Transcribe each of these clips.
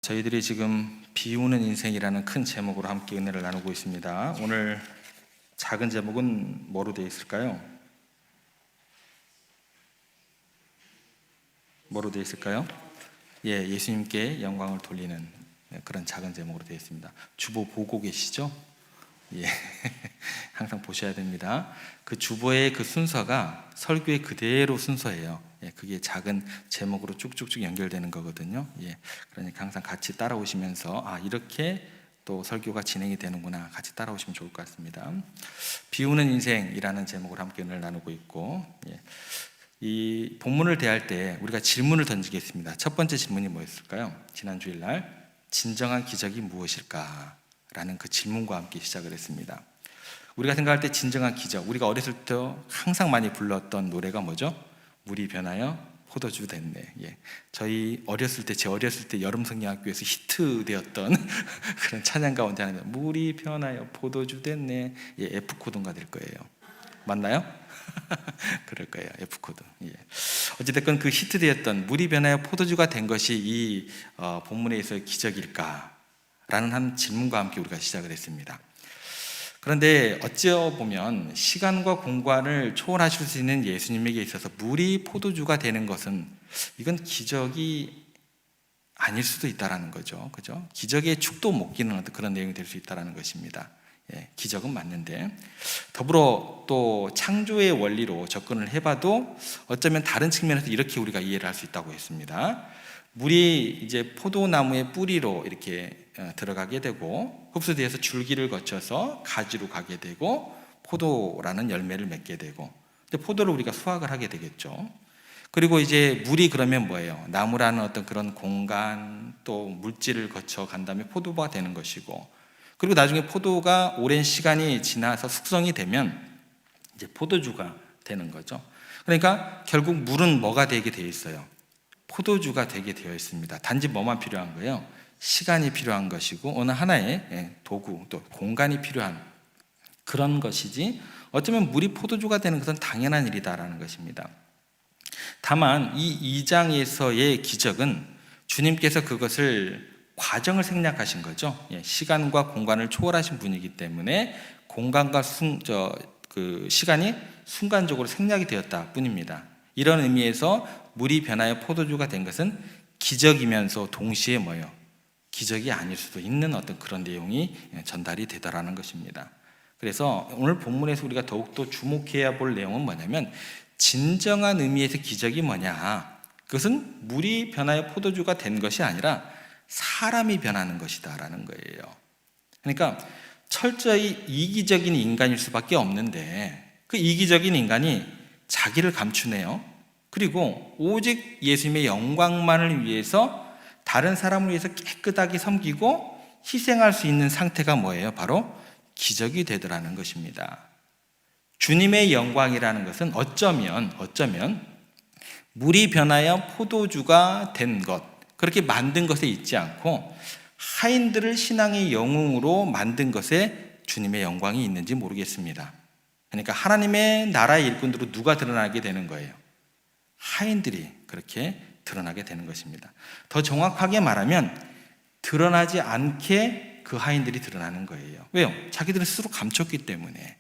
저희들이 지금 비우는 인생이라는 큰 제목으로 함께 은혜를 나누고 있습니다. 오늘 작은 제목은 뭐로 되어 있을까요? 뭐로 되어 있을까요? 예수님께 영광을 돌리는 그런 작은 제목으로 되어 있습니다. 주보 보고 계시죠? 항상 보셔야 됩니다. 그 주보의 그 순서가 설교의 그대로 순서예요. 그게 작은 제목으로 쭉쭉쭉 연결되는 거거든요. 그러니까 항상 같이 따라오시면서 이렇게 또 설교가 진행이 되는구나 같이 따라오시면 좋을 것 같습니다. 비우는 인생이라는 제목으로 함께 오늘 나누고 있고, 이 본문을 대할 때 우리가 질문을 던지겠습니다. 첫 번째 질문이 뭐였을까요? 지난 주일날 진정한 기적이 무엇일까? 라는 그 질문과 함께 시작을 했습니다. 우리가 생각할 때 진정한 기적, 우리가 어렸을 때 항상 많이 불렀던 노래가 뭐죠? 물이 변하여 포도주 됐네. 저희 어렸을 때, 제 어렸을 때 여름성경학교에서 히트되었던 그런 찬양 가운데 하나입니다. 물이 변하여 포도주 됐네. F코드인가 될 거예요. 맞나요? 그럴 거예요. F코드. 어찌됐건 그 히트되었던 물이 변하여 포도주가 된 것이 이 본문에 있어 기적일까? 라는 한 질문과 함께 우리가 시작을 했습니다. 그런데 어찌보면 시간과 공간을 초월하실 수 있는 예수님에게 있어서 물이 포도주가 되는 것은 이건 기적이 아닐 수도 있다라는 거죠. 그죠? 기적의 축도 못 끼는 어떤 그런 내용이 될 수 있다라는 것입니다. 기적은 맞는데 더불어 또 창조의 원리로 접근을 해봐도 어쩌면 다른 측면에서 이렇게 우리가 이해를 할 수 있다고 했습니다. 물이 이제 포도나무의 뿌리로 이렇게 들어가게 되고 흡수되어서 줄기를 거쳐서 가지로 가게 되고 포도라는 열매를 맺게 되고, 포도를 우리가 수확을 하게 되겠죠. 그리고 이제 물이 그러면 뭐예요? 나무라는 어떤 그런 공간 또 물질을 거쳐 간 다음에 포도가 되는 것이고, 그리고 나중에 포도가 오랜 시간이 지나서 숙성이 되면 이제 포도주가 되는 거죠. 그러니까 결국 물은 뭐가 되게 되어 있어요? 포도주가 되게 되어 있습니다. 단지 뭐만 필요한 거예요? 시간이 필요한 것이고 어느 하나의 도구 또 공간이 필요한 그런 것이지, 어쩌면 물이 포도주가 되는 것은 당연한 일이다라는 것입니다. 다만 이 2장에서의 기적은 주님께서 그것을 과정을 생략하신 거죠. 시간과 공간을 초월하신 분이기 때문에 공간과 그 시간이 순간적으로 생략이 되었다 뿐입니다. 이런 의미에서 물이 변하여 포도주가 된 것은 기적이면서 동시에 뭐예요? 기적이 아닐 수도 있는 어떤 그런 내용이 전달이 되더라는 것입니다. 그래서 오늘 본문에서 우리가 더욱더 주목해야 볼 내용은 뭐냐면, 진정한 의미에서 기적이 뭐냐? 그것은 물이 변하여 포도주가 된 것이 아니라 사람이 변하는 것이다 라는 거예요. 그러니까 철저히 이기적인 인간일 수밖에 없는데 그 이기적인 인간이 자기를 감추네요. 그리고 오직 예수님의 영광만을 위해서 다른 사람을 위해서 깨끗하게 섬기고 희생할 수 있는 상태가 뭐예요? 바로 기적이 되더라는 것입니다. 주님의 영광이라는 것은 어쩌면 물이 변하여 포도주가 된 것, 그렇게 만든 것에 있지 않고 하인들을 신앙의 영웅으로 만든 것에 주님의 영광이 있는지 모르겠습니다. 그러니까 하나님의 나라의 일꾼으로 누가 드러나게 되는 거예요? 하인들이 그렇게 드러나게 되는 것입니다. 더 정확하게 말하면 드러나지 않게 그 하인들이 드러나는 거예요. 왜요? 자기들은 스스로 감췄기 때문에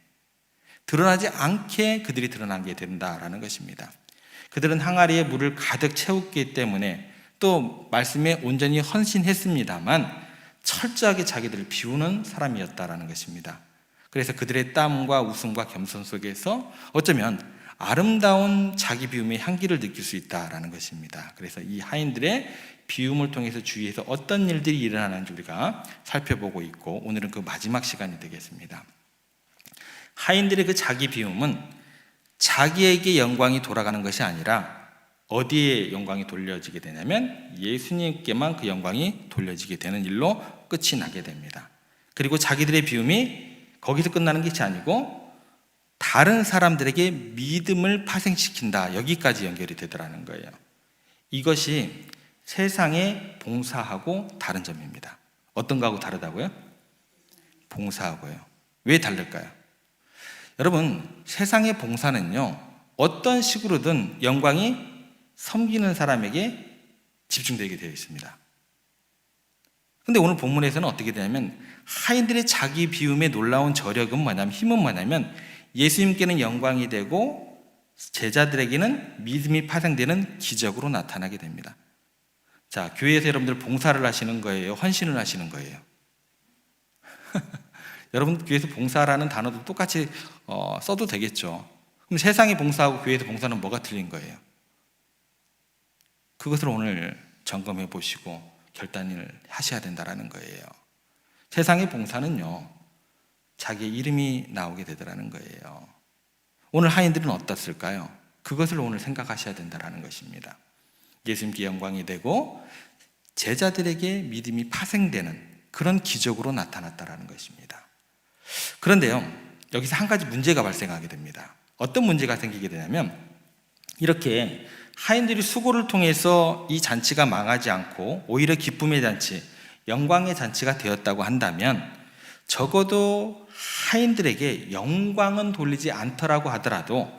드러나지 않게 그들이 드러나게 된다라는 것입니다. 그들은 항아리에 물을 가득 채웠기 때문에 또 말씀에 온전히 헌신했습니다만 철저하게 자기들을 비우는 사람이었다라는 것입니다. 그래서 그들의 땀과 웃음과 겸손 속에서 어쩌면 아름다운 자기 비움의 향기를 느낄 수 있다라는 것입니다. 그래서 이 하인들의 비움을 통해서 주위에서 어떤 일들이 일어나는지 우리가 살펴보고 있고, 오늘은 그 마지막 시간이 되겠습니다. 하인들의 그 자기 비움은 자기에게 영광이 돌아가는 것이 아니라 어디에 영광이 돌려지게 되냐면 예수님께만 그 영광이 돌려지게 되는 일로 끝이 나게 됩니다. 그리고 자기들의 비움이 거기서 끝나는 것이 아니고 다른 사람들에게 믿음을 파생시킨다, 여기까지 연결이 되더라는 거예요. 이것이 세상에 봉사하고 다른 점입니다. 어떤 거하고 다르다고요? 봉사하고요. 왜 다를까요? 여러분, 세상의 봉사는요, 어떤 식으로든 영광이 섬기는 사람에게 집중되게 되어 있습니다. 근데 오늘 본문에서는 어떻게 되냐면 하인들의 자기 비움의 놀라운 저력은 뭐냐면, 힘은 뭐냐면 예수님께는 영광이 되고 제자들에게는 믿음이 파생되는 기적으로 나타나게 됩니다. 자, 교회에서 여러분들 봉사를 하시는 거예요? 헌신을 하시는 거예요? 여러분 교회에서 봉사라는 단어도 똑같이 써도 되겠죠. 그럼 세상에 봉사하고 교회에서 봉사는 뭐가 틀린 거예요? 그것을 오늘 점검해 보시고 결단을 하셔야 된다는 거예요. 세상의 봉사는요, 자기의 이름이 나오게 되더라는 거예요. 오늘 하인들은 어떻을까요? 그것을 오늘 생각하셔야 된다는 것입니다. 예수님께 영광이 되고 제자들에게 믿음이 파생되는 그런 기적으로 나타났다는 것입니다. 그런데요, 여기서 한 가지 문제가 발생하게 됩니다. 어떤 문제가 생기게 되냐면, 이렇게 하인들이 수고를 통해서 이 잔치가 망하지 않고 오히려 기쁨의 잔치, 영광의 잔치가 되었다고 한다면, 적어도 하인들에게 영광은 돌리지 않더라고 하더라도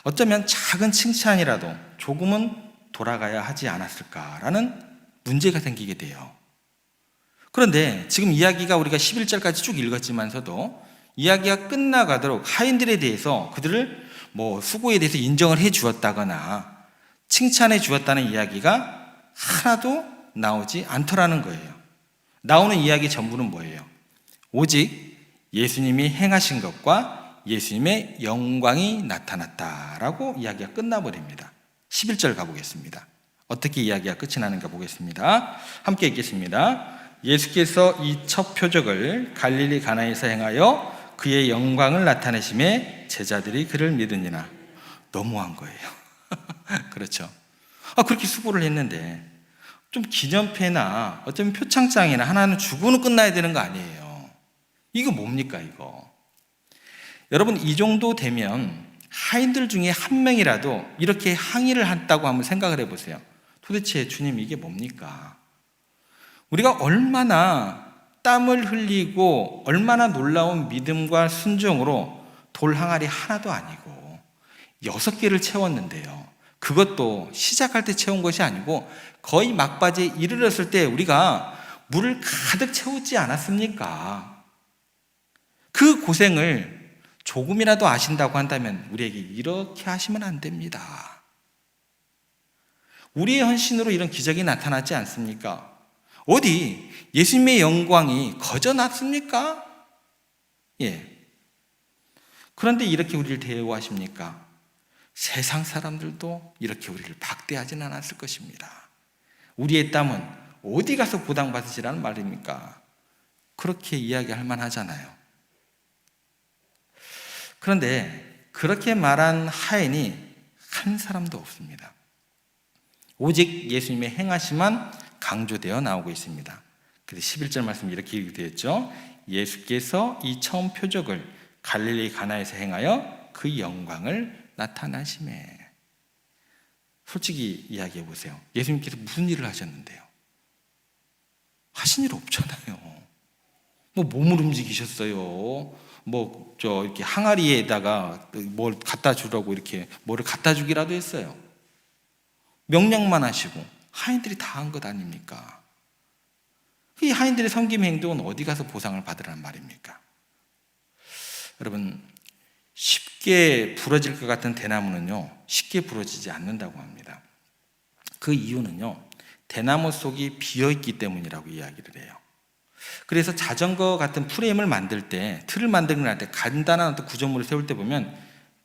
어쩌면 작은 칭찬이라도 조금은 돌아가야 하지 않았을까라는 문제가 생기게 돼요. 그런데 지금 이야기가 우리가 11절까지 쭉 읽었지만서도 이야기가 끝나가도록 하인들에 대해서 그들을 수고에 대해서 인정을 해 주었다거나 칭찬해 주었다는 이야기가 하나도 나오지 않더라는 거예요. 나오는 이야기 전부는 뭐예요? 오직 예수님이 행하신 것과 예수님의 영광이 나타났다라고 이야기가 끝나버립니다. 11절 가보겠습니다. 어떻게 이야기가 끝이 나는가 보겠습니다. 함께 읽겠습니다. 예수께서 이 첫 표적을 갈릴리 가나에서 행하여 그의 영광을 나타내심에 제자들이 그를 믿으니라. 너무한 거예요. 그렇죠. 그렇게 수고를 했는데 좀 기념패나 어쩌면 표창장이나 하나는 주고는 끝나야 되는 거 아니에요. 이거 뭡니까 이거? 여러분, 이 정도 되면 하인들 중에 한 명이라도 이렇게 항의를 한다고 한번 생각을 해보세요. 도대체 주님 이게 뭡니까? 우리가 얼마나 땀을 흘리고 얼마나 놀라운 믿음과 순종으로 돌 항아리 하나도 아니고 6개를 채웠는데요. 그것도 시작할 때 채운 것이 아니고 거의 막바지에 이르렀을 때 우리가 물을 가득 채우지 않았습니까? 그 고생을 조금이라도 아신다고 한다면 우리에게 이렇게 하시면 안 됩니다. 우리의 헌신으로 이런 기적이 나타나지 않습니까? 어디 예수님의 영광이 거저났습니까? 예. 그런데 이렇게 우리를 대우하십니까? 세상 사람들도 이렇게 우리를 박대하진 않았을 것입니다. 우리의 땀은 어디 가서 보상받으시라는 말입니까? 그렇게 이야기할 만하잖아요. 그런데 그렇게 말한 하인이 한 사람도 없습니다. 오직 예수님의 행하심만 강조되어 나오고 있습니다. 그래서 11절 말씀 이렇게 되었죠. 예수께서 이 처음 표적을 갈릴리 가나에서 행하여 그 영광을 나타나심에. 솔직히 이야기해 보세요. 예수님께서 무슨 일을 하셨는데요? 하신 일 없잖아요. 몸을 움직이셨어요. 이렇게 항아리에다가 뭘 갖다 주라고 이렇게 뭐를 갖다 주기라도 했어요. 명령만 하시고 하인들이 다 한 것 아닙니까? 이 하인들의 섬김 행동은 어디 가서 보상을 받으라는 말입니까? 여러분, 쉽게 부러질 것 같은 대나무는요, 쉽게 부러지지 않는다고 합니다. 그 이유는요, 대나무 속이 비어있기 때문이라고 이야기를 해요. 그래서 자전거 같은 프레임을 만들 때, 틀을 만들고 날 때 간단한 어떤 구조물을 세울 때 보면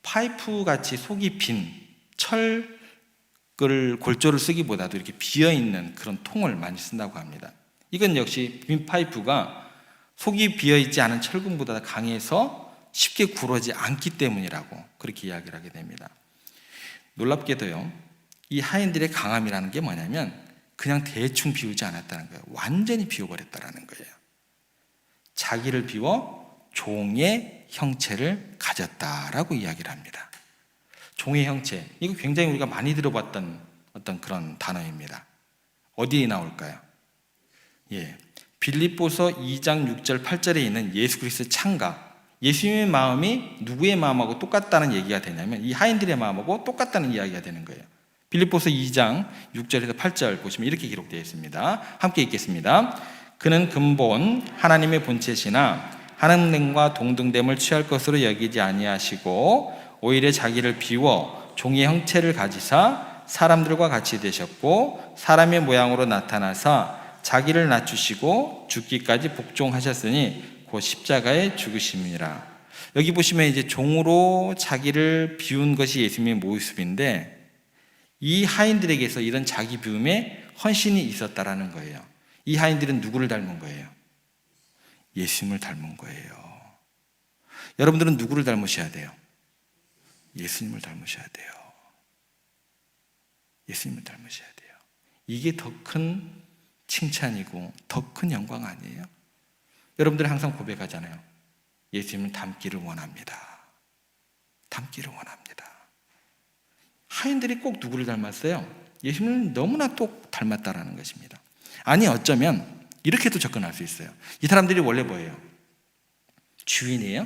파이프 같이 속이 빈 철 골조를 쓰기보다도 이렇게 비어있는 그런 통을 많이 쓴다고 합니다. 이건 역시 빈 파이프가 속이 비어있지 않은 철근보다 강해서 쉽게 굴러지 않기 때문이라고 그렇게 이야기를 하게 됩니다. 놀랍게도요, 이 하인들의 강함이라는 게 뭐냐면 그냥 대충 비우지 않았다는 거예요. 완전히 비워버렸다는 거예요. 자기를 비워 종의 형체를 가졌다라고 이야기를 합니다. 종의 형체, 이거 굉장히 우리가 많이 들어봤던 어떤 그런 단어입니다. 어디에 나올까요? 빌립보서 2장 6절 8절에 있는 예수 그리스도의 창각, 예수님의 마음이 누구의 마음하고 똑같다는 얘기가 되냐면 이 하인들의 마음하고 똑같다는 이야기가 되는 거예요. 빌립보서 2장 6절에서 8절 보시면 이렇게 기록되어 있습니다. 함께 읽겠습니다. 그는 근본 하나님의 본체시나 하나님과 동등됨을 취할 것으로 여기지 아니하시고 오히려 자기를 비워 종의 형체를 가지사 사람들과 같이 되셨고 사람의 모양으로 나타나사 자기를 낮추시고 죽기까지 복종하셨으니 곧 십자가에 죽으심이라. 여기 보시면 이제 종으로 자기를 비운 것이 예수님의 모습인데, 이 하인들에게서 이런 자기 비움에 헌신이 있었다라는 거예요. 이 하인들은 누구를 닮은 거예요? 예수님을 닮은 거예요. 여러분들은 누구를 닮으셔야 돼요? 예수님을 닮으셔야 돼요. 예수님을 닮으셔야 돼요. 이게 더 큰 칭찬이고 더 큰 영광 아니에요? 여러분들은 항상 고백하잖아요. 예수님을 닮기를 원합니다. 닮기를 원합니다. 하인들이 꼭 누구를 닮았어요? 예수님을 너무나 또 닮았다라는 것입니다. 아니, 어쩌면 이렇게도 접근할 수 있어요. 이 사람들이 원래 뭐예요? 주인이에요?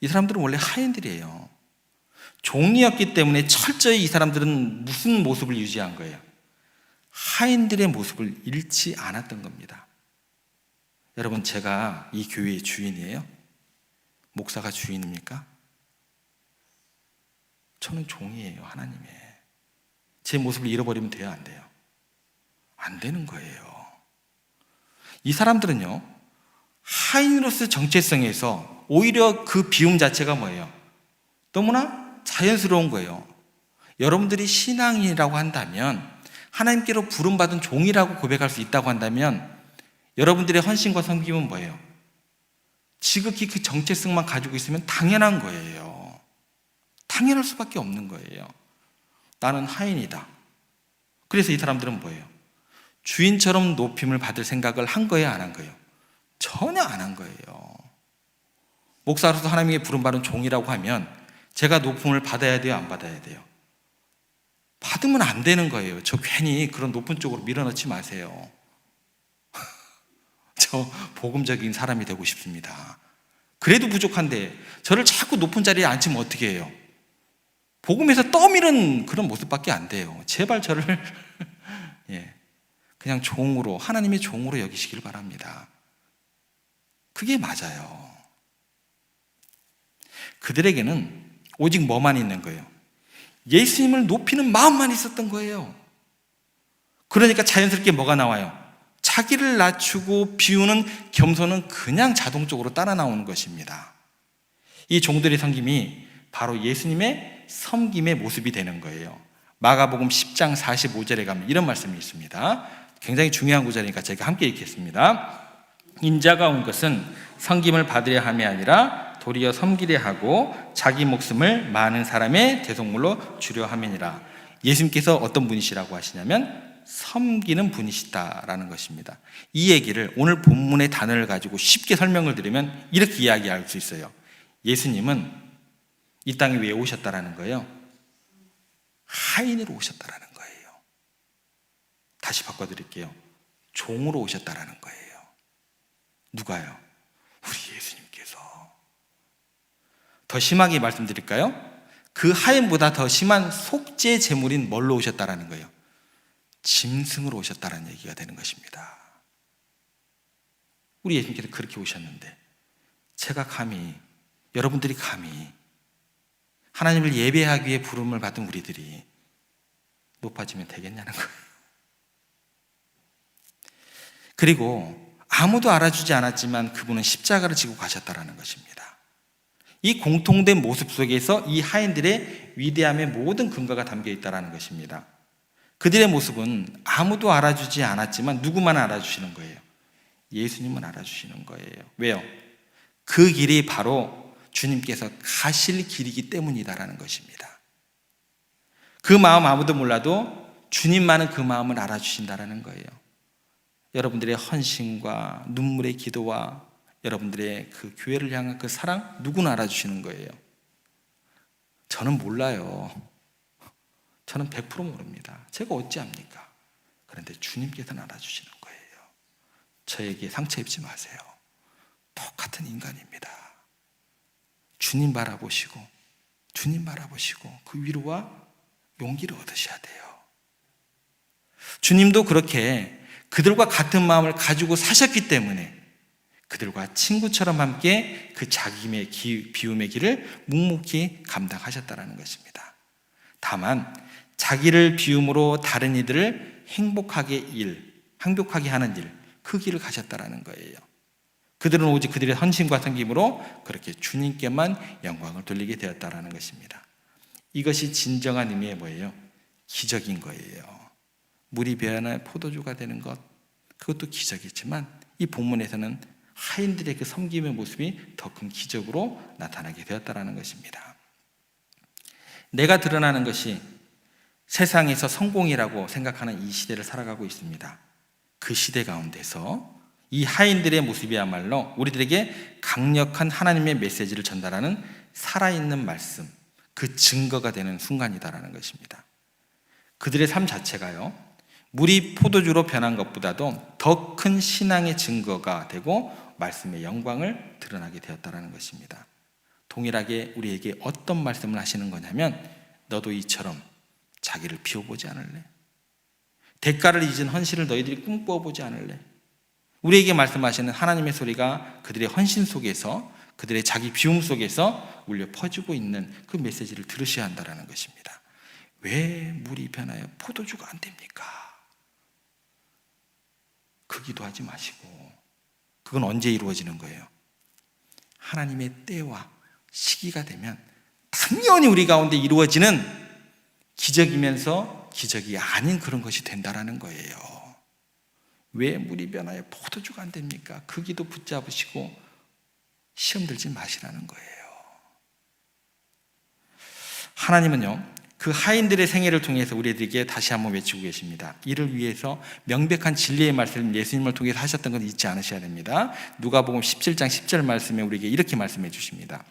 이 사람들은 원래 하인들이에요. 종이었기 때문에 철저히 이 사람들은 무슨 모습을 유지한 거예요? 하인들의 모습을 잃지 않았던 겁니다. 여러분, 제가 이 교회의 주인이에요? 목사가 주인입니까? 저는 종이에요, 하나님의. 제 모습을 잃어버리면 돼요, 안 돼요? 안 되는 거예요. 이 사람들은요, 하인으로서 정체성에서 오히려 그 비움 자체가 뭐예요? 너무나 자연스러운 거예요. 여러분들이 신앙이라고 한다면, 하나님께로 부름받은 종이라고 고백할 수 있다고 한다면, 여러분들의 헌신과 섬김은 뭐예요? 지극히 그 정체성만 가지고 있으면 당연한 거예요. 당연할 수밖에 없는 거예요. 나는 하인이다. 그래서 이 사람들은 뭐예요? 주인처럼 높임을 받을 생각을 한 거예요, 안 한 거예요? 전혀 안 한 거예요. 목사로서 하나님의 부름받은 종이라고 하면 제가 높음을 받아야 돼요, 안 받아야 돼요? 받으면 안 되는 거예요. 저 괜히 그런 높은 쪽으로 밀어넣지 마세요. 저 복음적인 사람이 되고 싶습니다. 그래도 부족한데 저를 자꾸 높은 자리에 앉히면 어떻게 해요? 복음에서 떠미는 그런 모습밖에 안 돼요. 제발 저를 그냥 종으로, 하나님의 종으로 여기시길 바랍니다. 그게 맞아요. 그들에게는 오직 뭐만 있는 거예요? 예수님을 높이는 마음만 있었던 거예요. 그러니까 자연스럽게 뭐가 나와요? 자기를 낮추고 비우는 겸손은 그냥 자동적으로 따라 나오는 것입니다. 이 종들의 섬김이 바로 예수님의 섬김의 모습이 되는 거예요. 마가복음 10장 45절에 가면 이런 말씀이 있습니다. 굉장히 중요한 구절이니까 제가 함께 읽겠습니다. 인자가 온 것은 섬김을 받으려 함이 아니라 도리어 섬기려 하고 자기 목숨을 많은 사람의 대속물로 주려 함이니라. 예수님께서 어떤 분이시라고 하시냐면 섬기는 분이시다라는 것입니다. 이 얘기를 오늘 본문의 단어를 가지고 쉽게 설명을 드리면 이렇게 이야기할 수 있어요. 예수님은 이 땅에 왜 오셨다라는 거예요? 하인으로 오셨다라는 거예요. 다시 바꿔드릴게요. 종으로 오셨다라는 거예요. 누가요? 우리 예수님께서. 더 심하게 말씀드릴까요? 그 하인보다 더 심한 속죄 제물인 뭘로 오셨다라는 거예요? 짐승으로 오셨다라는 얘기가 되는 것입니다. 우리 예수님께서 그렇게 오셨는데 제가 감히, 여러분들이 감히 하나님을 예배하기 위해 부름을 받은 우리들이 높아지면 되겠냐는 거예요. 그리고 아무도 알아주지 않았지만 그분은 십자가를 지고 가셨다라는 것입니다. 이 공통된 모습 속에서 이 하인들의 위대함의 모든 근거가 담겨 있다는 것입니다. 그들의 모습은 아무도 알아주지 않았지만 누구만 알아주시는 거예요? 예수님은 알아주시는 거예요. 왜요? 그 길이 바로 주님께서 가실 길이기 때문이다라는 것입니다. 그 마음 아무도 몰라도 주님만은 그 마음을 알아주신다라는 거예요. 여러분들의 헌신과 눈물의 기도와 여러분들의 그 교회를 향한 그 사랑, 누구나 알아주시는 거예요. 저는 몰라요. 저는 100% 모릅니다. 제가 어찌합니까? 그런데 주님께서는 알아주시는 거예요. 저에게 상처 입지 마세요. 똑같은 인간입니다. 주님 바라보시고 그 위로와 용기를 얻으셔야 돼요. 주님도 그렇게 그들과 같은 마음을 가지고 사셨기 때문에 그들과 친구처럼 함께 그 자기의 비움의 길을 묵묵히 감당하셨다는 것입니다. 다만 자기를 비움으로 다른 이들을 행복하게 하는 일, 그 길을 가셨다는 거예요. 그들은 오직 그들의 헌신과 섬김으로 그렇게 주님께만 영광을 돌리게 되었다는 것입니다. 이것이 진정한 의미의 뭐예요? 기적인 거예요. 물이 배어나 포도주가 되는 것, 그것도 기적이지만 이 본문에서는 하인들의 그 섬김의 모습이 더 큰 기적으로 나타나게 되었다는 것입니다. 내가 드러나는 것이 세상에서 성공이라고 생각하는 이 시대를 살아가고 있습니다. 그 시대 가운데서 이 하인들의 모습이야말로 우리들에게 강력한 하나님의 메시지를 전달하는 살아있는 말씀, 그 증거가 되는 순간이다라는 것입니다. 그들의 삶 자체가요, 물이 포도주로 변한 것보다도 더 큰 신앙의 증거가 되고 말씀의 영광을 드러나게 되었다는 것입니다. 동일하게 우리에게 어떤 말씀을 하시는 거냐면, 너도 이처럼 자기를 비워보지 않을래? 대가를 잊은 헌신을 너희들이 꿈꿔보지 않을래? 우리에게 말씀하시는 하나님의 소리가 그들의 헌신 속에서, 그들의 자기 비움 속에서 울려 퍼지고 있는 그 메시지를 들으셔야 한다는 것입니다. 왜 물이 변하여 포도주가 안 됩니까? 그 기도하지 마시고, 그건 언제 이루어지는 거예요? 하나님의 때와 시기가 되면 당연히 우리 가운데 이루어지는 기적이면서 기적이 아닌 그런 것이 된다라는 거예요. 왜 물이 변하여 포도주가 안 됩니까? 그 기도 붙잡으시고 시험 들지 마시라는 거예요. 하나님은요, 그 하인들의 생애를 통해서 우리들에게 다시 한번 외치고 계십니다. 이를 위해서 명백한 진리의 말씀을 예수님을 통해서 하셨던 건 잊지 않으셔야 됩니다. 누가복음 17장 10절 말씀에 우리에게 이렇게 말씀해 주십니다.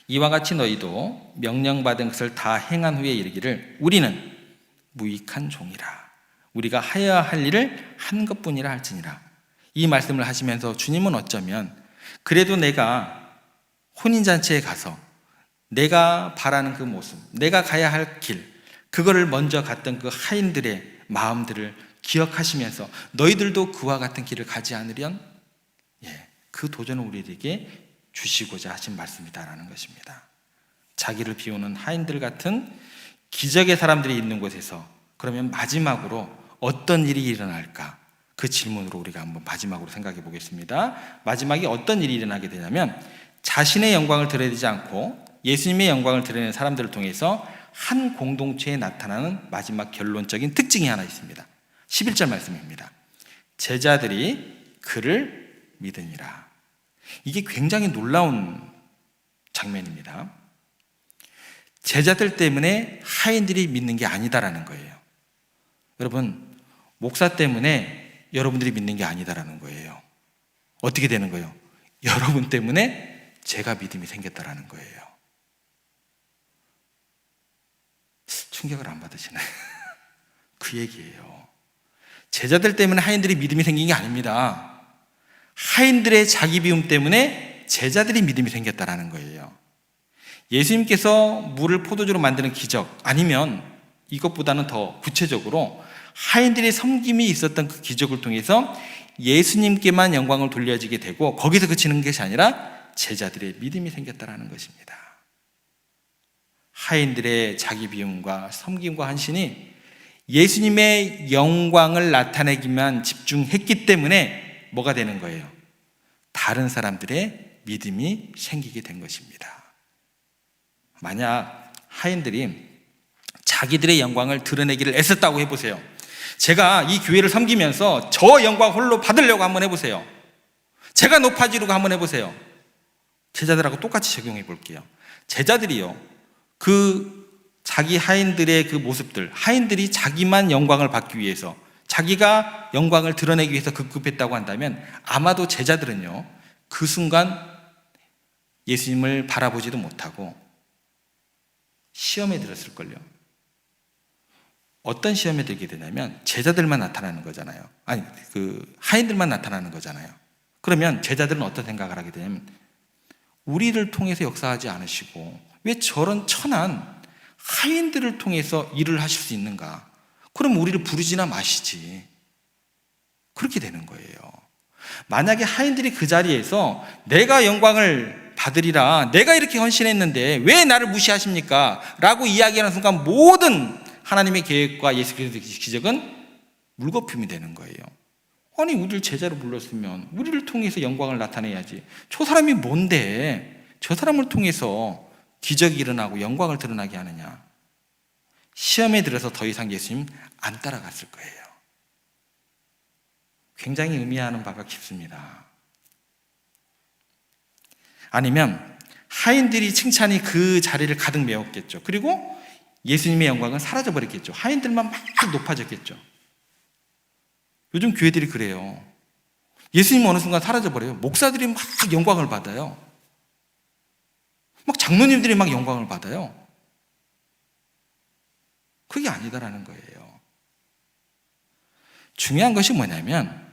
이와 같이 너희도 명령받은 것을 다 행한 후에 이르기를 우리는 무익한 종이라. 우리가 하여야 할 일을 한 것뿐이라 할지니라. 이 말씀을 하시면서 주님은 어쩌면 그래도 내가 혼인잔치에 가서 내가 바라는 그 모습, 내가 가야 할 길, 그거를 먼저 갔던 그 하인들의 마음들을 기억하시면서 너희들도 그와 같은 길을 가지 않으련? 그 도전을 우리에게 주시고자 하신 말씀이다라는 것입니다. 자기를 비우는 하인들 같은 기적의 사람들이 있는 곳에서 그러면 마지막으로 어떤 일이 일어날까? 그 질문으로 우리가 한번 마지막으로 생각해 보겠습니다. 마지막에 어떤 일이 일어나게 되냐면 자신의 영광을 드러내지 않고 예수님의 영광을 드러내는 사람들을 통해서 한 공동체에 나타나는 마지막 결론적인 특징이 하나 있습니다. 11절 말씀입니다. 제자들이 그를 믿으니라. 이게 굉장히 놀라운 장면입니다. 제자들 때문에 하인들이 믿는 게 아니다라는 거예요. 여러분, 목사 때문에 여러분들이 믿는 게 아니다라는 거예요. 어떻게 되는 거예요? 여러분 때문에 제가 믿음이 생겼다라는 거예요. 충격을 안 받으시나요? 그 얘기예요. 제자들 때문에 하인들이 믿음이 생긴 게 아닙니다. 하인들의 자기 비움 때문에 제자들이 믿음이 생겼다라는 거예요. 예수님께서 물을 포도주로 만드는 기적, 아니면 이것보다는 더 구체적으로 하인들의 섬김이 있었던 그 기적을 통해서 예수님께만 영광을 돌려지게 되고 거기서 그치는 것이 아니라 제자들의 믿음이 생겼다라는 것입니다. 하인들의 자기 비움과 섬김과 헌신이 예수님의 영광을 나타내기만 집중했기 때문에 뭐가 되는 거예요? 다른 사람들의 믿음이 생기게 된 것입니다. 만약 하인들이 자기들의 영광을 드러내기를 애썼다고 해보세요. 제가 이 교회를 섬기면서 저 영광 홀로 받으려고 한번 해보세요. 제가 높아지려고 한번 해보세요. 제자들하고 똑같이 적용해 볼게요. 제자들이요, 그 자기 하인들의 그 모습들, 하인들이 자기만 영광을 받기 위해서, 자기가 영광을 드러내기 위해서 급급했다고 한다면 아마도 제자들은요, 그 순간 예수님을 바라보지도 못하고 시험에 들었을걸요. 어떤 시험에 들게 되냐면 제자들만 나타나는 거잖아요. 아니, 그 하인들만 나타나는 거잖아요. 그러면 제자들은 어떤 생각을 하게 되냐면 우리를 통해서 역사하지 않으시고 왜 저런 천한 하인들을 통해서 일을 하실 수 있는가? 그럼 우리를 부르지나 마시지. 그렇게 되는 거예요. 만약에 하인들이 그 자리에서 내가 영광을 받으리라, 내가 이렇게 헌신했는데 왜 나를 무시하십니까? 라고 이야기하는 순간 모든 하나님의 계획과 예수 그리스도의 기적은 물거품이 되는 거예요. 아니, 우리를 제자로 불렀으면 우리를 통해서 영광을 나타내야지. 저 사람이 뭔데 저 사람을 통해서 기적이 일어나고 영광을 드러나게 하느냐. 시험에 들어서 더 이상 예수님 안 따라갔을 거예요. 굉장히 의미하는 바가 깊습니다. 아니면 하인들이 칭찬이 그 자리를 가득 메웠겠죠. 그리고 예수님의 영광은 사라져버렸겠죠. 하인들만 막 높아졌겠죠. 요즘 교회들이 그래요. 예수님 어느 순간 사라져버려요. 목사들이 막 영광을 받아요. 막 장로님들이 막 영광을 받아요. 그게 아니다라는 거예요. 중요한 것이 뭐냐면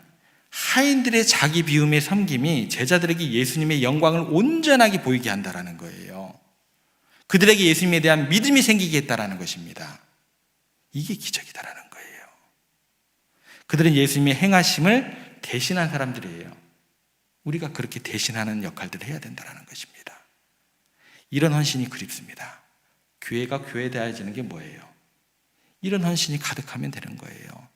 하인들의 자기 비움의 섬김이 제자들에게 예수님의 영광을 온전하게 보이게 한다라는 거예요. 그들에게 예수님에 대한 믿음이 생기게 했다라는 것입니다. 이게 기적이다라는 거예요. 그들은 예수님의 행하심을 대신한 사람들이에요. 우리가 그렇게 대신하는 역할들을 해야 된다는 것입니다. 이런 헌신이 그립습니다. 교회가 교회되어지는 게 뭐예요? 이런 헌신이 가득하면 되는 거예요.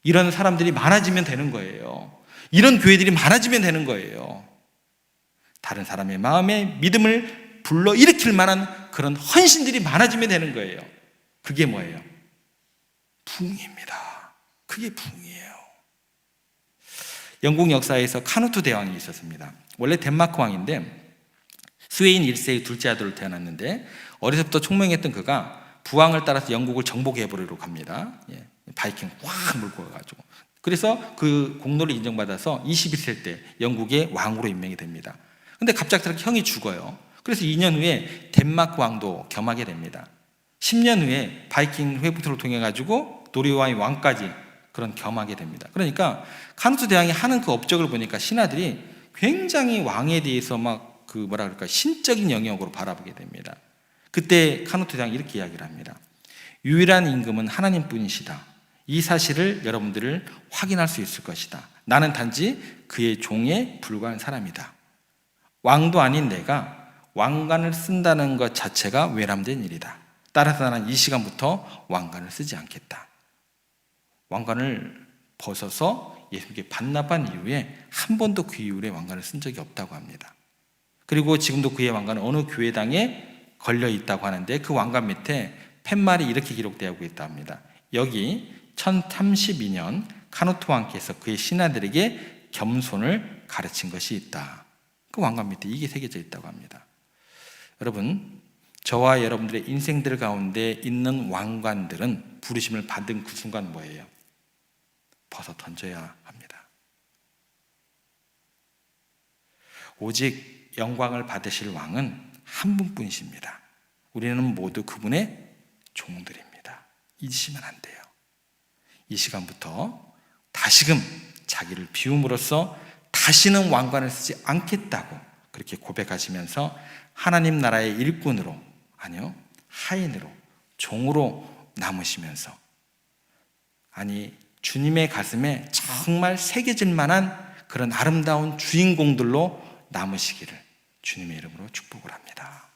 이런 사람들이 많아지면 되는 거예요. 이런 교회들이 많아지면 되는 거예요. 다른 사람의 마음에 믿음을 불러일으킬 만한 그런 헌신들이 많아지면 되는 거예요. 그게 뭐예요? 부흥입니다. 그게 부흥이에요. 영국 역사에서 카누트 대왕이 있었습니다. 원래 덴마크 왕인데 스웨인 1세의 둘째 아들로 태어났는데 어려서부터 총명했던 그가 부왕을 따라서 영국을 정복해버리러 갑니다. 바이킹 확 물고 가가지고. 그래서 그 공로를 인정받아서 21세 때 영국의 왕으로 임명이 됩니다. 근데 갑작스럽게 형이 죽어요. 그래서 2년 후에 덴마크 왕도 겸하게 됩니다. 10년 후에 바이킹 회복토를 통해 가지고 노르웨이 왕까지 그런 겸하게 됩니다. 그러니까 카누트 대왕이 하는 그 업적을 보니까 신하들이 굉장히 왕에 대해서 막 그 뭐라 그럴까 신적인 영역으로 바라보게 됩니다. 그때 카누트 대왕이 이렇게 이야기를 합니다. 유일한 임금은 하나님뿐이시다. 이 사실을 여러분들을 확인할 수 있을 것이다. 나는 단지 그의 종에 불과한 사람이다. 왕도 아닌 내가 왕관을 쓴다는 것 자체가 외람된 일이다. 따라서 나는 이 시간부터 왕관을 쓰지 않겠다. 왕관을 벗어서 예수님께 반납한 이후에 한 번도 그 이후에 왕관을 쓴 적이 없다고 합니다. 그리고 지금도 그의 왕관은 어느 교회당에 걸려 있다고 하는데 그 왕관 밑에 팻말이 이렇게 기록되어 있다고 합니다. 여기 1032년 카누트 왕께서 그의 신하들에게 겸손을 가르친 것이 있다. 그 왕관 밑에 이게 새겨져 있다고 합니다. 여러분, 저와 여러분들의 인생들 가운데 있는 왕관들은 부르심을 받은 그 순간 뭐예요? 벗어 던져야 합니다. 오직 영광을 받으실 왕은 한 분뿐이십니다. 우리는 모두 그분의 종들입니다. 잊으시면 안 돼요. 이 시간부터 다시금 자기를 비움으로써 다시는 왕관을 쓰지 않겠다고 그렇게 고백하시면서 하나님 나라의 일꾼으로, 아니요, 하인으로, 종으로 남으시면서, 아니 주님의 가슴에 정말 새겨질 만한 그런 아름다운 주인공들로 남으시기를 주님의 이름으로 축복을 합니다.